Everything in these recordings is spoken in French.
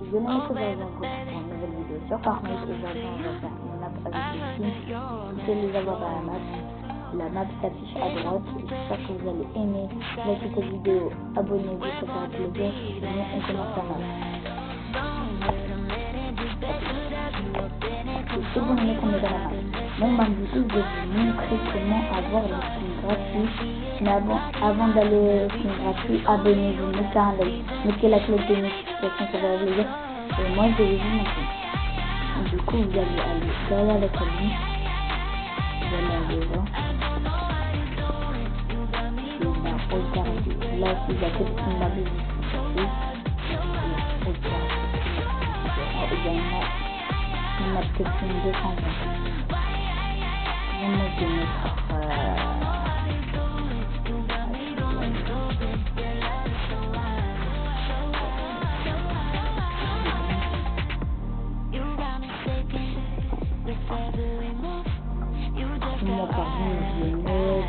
Je n'ai que aujourd'hui on retrouve pour une nouvelle vidéo sur Fortnite. Aujourd'hui on va faire une map avec des skins. Vous pouvez les avoir dans la map. La map s'affiche à droite. J'espère que vous allez aimer. Likez cette vidéo, abonnez-vous, ça fera plaisir. Sinon on commence la map. C'est bon les mecs, on est dans la map. Bon bah du coup je vais vous montrer comment avoir les skins gratuits. Mais avant d'aller aux skins gratuits, abonnez-vous, mettez un like, mettez la cloche de notification, ça va plaisir. Et moi je vais vous montrer. Du coup vous allez aller derrière la cabine. Vous allez aller là. Et là, regardez. Là il y a quelques skins là ici. Il y en a peut-être une 220. Moi je vais mettre moi par contre je vais mettre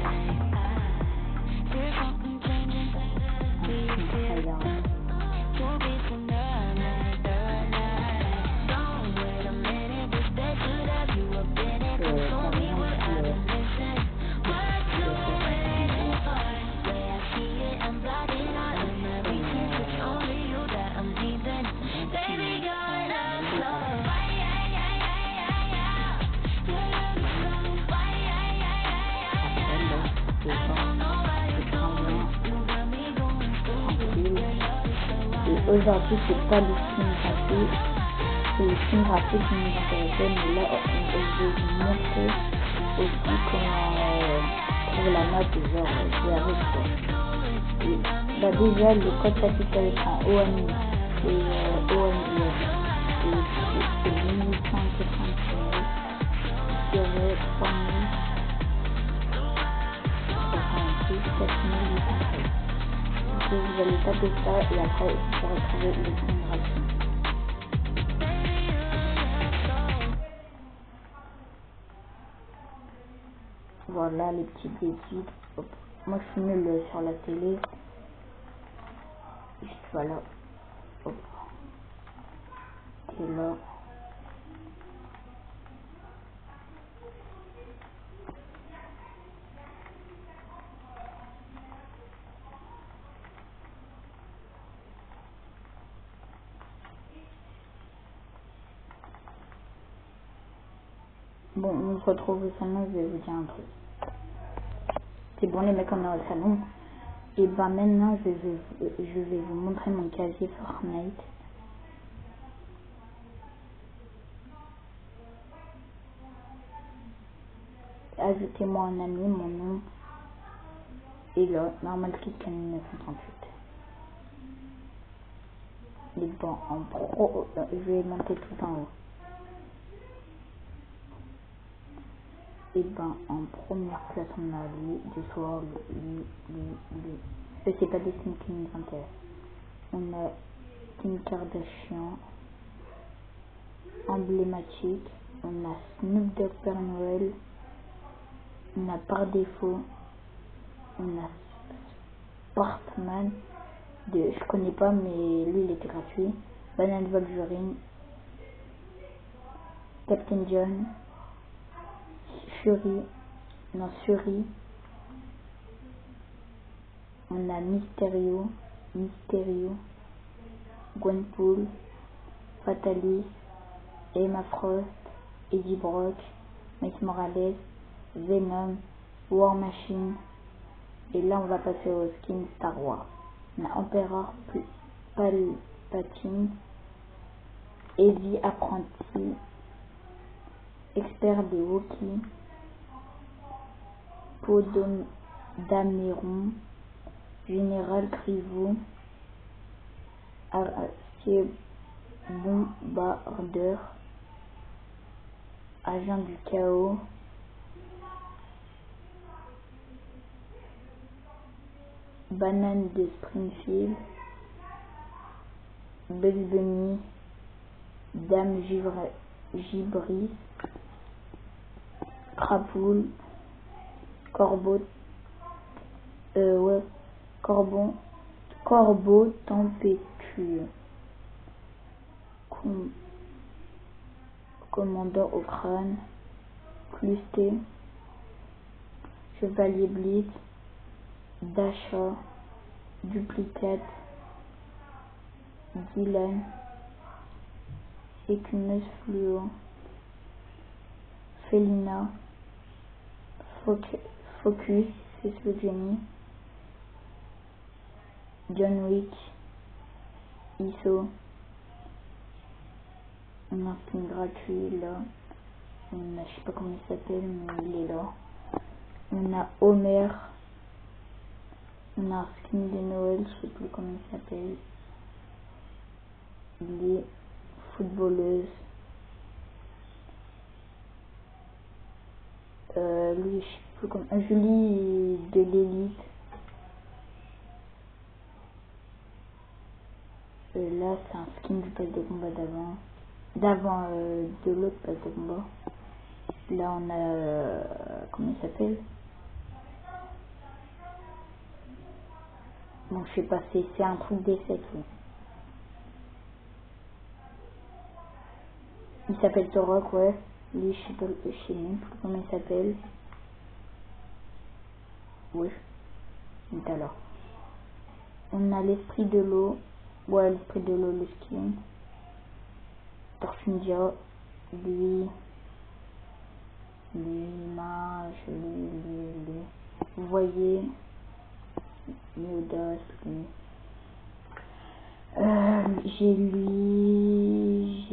aujourd'hui c'est pas les skins gratuits, c'est les skins gratuits qui nous intéressaient, mais là je vais vous montrer aussi comment trouver la map genre qui arrive quoi. Et bah déjà le code s'affiche à l'écran OMI et OMI et c'est 1896 4066 vous allez taper ça et après vous pourrez trouver les skins gratuits. Voilà les petits défis. Moi je suis nul sur la télé. Juste voilà. Hop. Et là. Bon, on se retrouve au salon, je vais vous dire un truc. C'est bon les mecs, on est au salon. Et bah maintenant, je vais vous montrer mon casier Fortnite. Ajoutez-moi un ami, mon nom. Et là, normal kit Canon 938. Et bon, en pro, je vais monter tout en haut. Et ben en première place on a lui, du soir, lui. C'est pas des skins qui nous intéressent. On a Kim Kardashian, emblématique. On a Snoop Dogg Père Noël. On a par défaut. On a Sportman. Je connais pas mais lui il était gratuit. Banane Wolverine. Captain John. Shuri. On a Mysterio, Gwenpool, Fatalis, Emma Frost, Eddie Brock, Miles Morales, Venom, War Machine. Et là on va passer au skin Star Wars. On a Emperor Palpatine, Heavy Apprenti, Expert des Wookiees, Poe Dameron, Général Grievous, Arcier Bombardeur, Agent du Chaos, Banane de Springfield, Bugs Bunny, Dame Gibris, Crapoule, Corbeau tempétueux. Commandant au crâne, Clusté, Chevalier Blitz, Dasha, Duplicate, Dylan, Écumeuse Fluo, Felina, Focus, Facebook Jenny, John Wick, ISO. On a un skin gratuit là. On a, je sais pas comment il s'appelle, mais il est là. On a Homer. On a un skin de Noël, je sais plus comment il s'appelle. Les footballeuses. Lui, je sais plus comment. Julie de l'élite. Là, c'est un skin du pass de combat d'avant de l'autre pass de combat. Là, on a comment il s'appelle? Bon, je sais pas, c'est un truc des 7. Oui. Il s'appelle Torok, ouais. Lui, je sais même plus comment il s'appelle. Oui. Donc alors. On a l'esprit de l'eau. Ouais, l'esprit de l'eau, le skin. Torfundia. Lui. Mage, lui. Vous voyez. Miodas, lui. J'ai lui,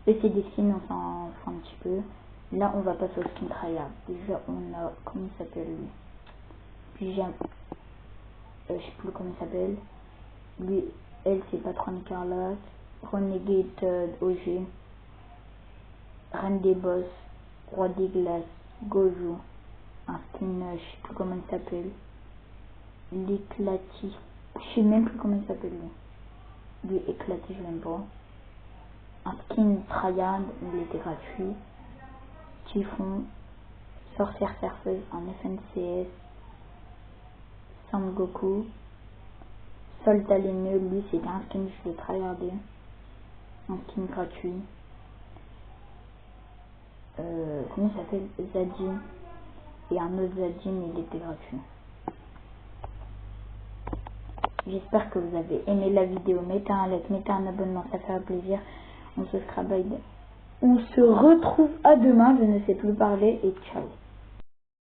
et c'est des skins, on s'en fout un petit peu. Là, on va passer au skin tryhard. Déjà, on a, comment il s'appelle lui? Puis j'ai je sais plus comment il s'appelle. Lui, elle, c'est Patron Écarlate, Renegade OG, Reine des Boss, Roi des Glaces, Gojo, un skin, je sais plus comment il s'appelle. L'éclati, je sais même plus comment il s'appelle lui. Lui, éclaté, je l'aime pas. Un skin tryhard, il était gratuit. Typhon, Sorcière Surfeuse en FNCS, Sangoku, Soldat Laineux, lui c'était un skin, je l'ai tryhardé. Un skin gratuit. Comment il s'appelle? Zadine. Et un autre Zadine, il était gratuit. J'espère que vous avez aimé la vidéo. Mettez un like, mettez un abonnement, ça fait un plaisir. On se retrouve à demain, je ne sais plus parler et ciao.